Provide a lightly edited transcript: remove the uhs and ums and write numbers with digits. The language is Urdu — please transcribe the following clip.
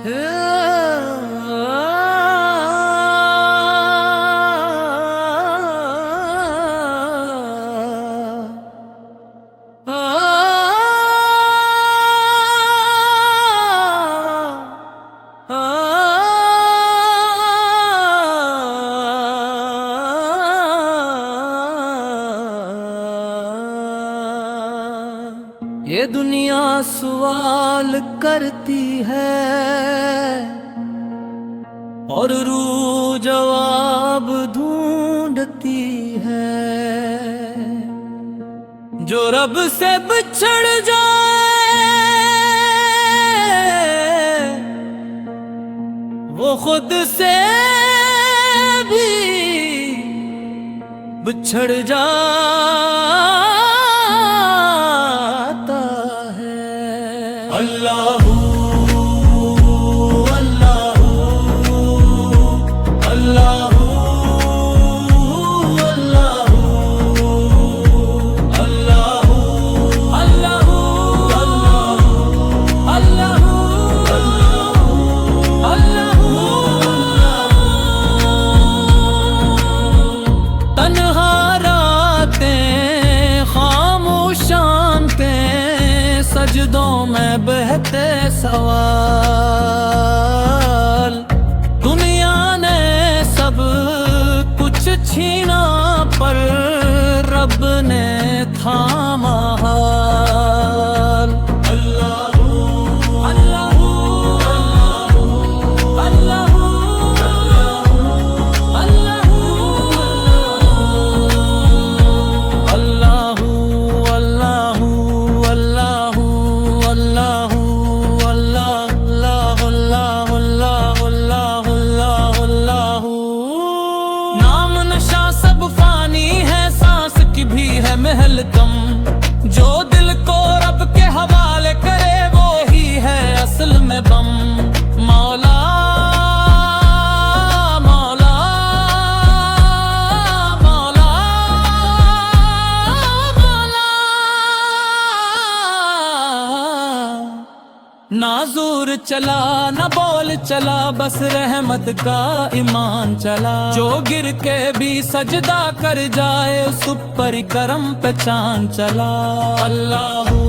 یہ دنیا سوال کرتی ہے اور روح جواب ڈھونڈتی ہے۔ جو رب سے بچھڑ جائے وہ خود سے بھی بچھڑ جائے۔ اللہ اللہ اللہ سجدوں میں بہتے سوال، دنیا نے سب کچھ چھینا پر رب نے تھاما حال۔ اللہ اللہ اللہ محل کم، جو دل کو رب کے حوالے کرے وہی ہے اصل میں بم۔ مولا مولا مولا مولا، نہ زور چلا نہ بول چلا، بس رحمت کا ایمان چلا۔ جو گر کے بھی سجدہ کر جائے اس پر کرم پہ چاند چلا۔ اللہ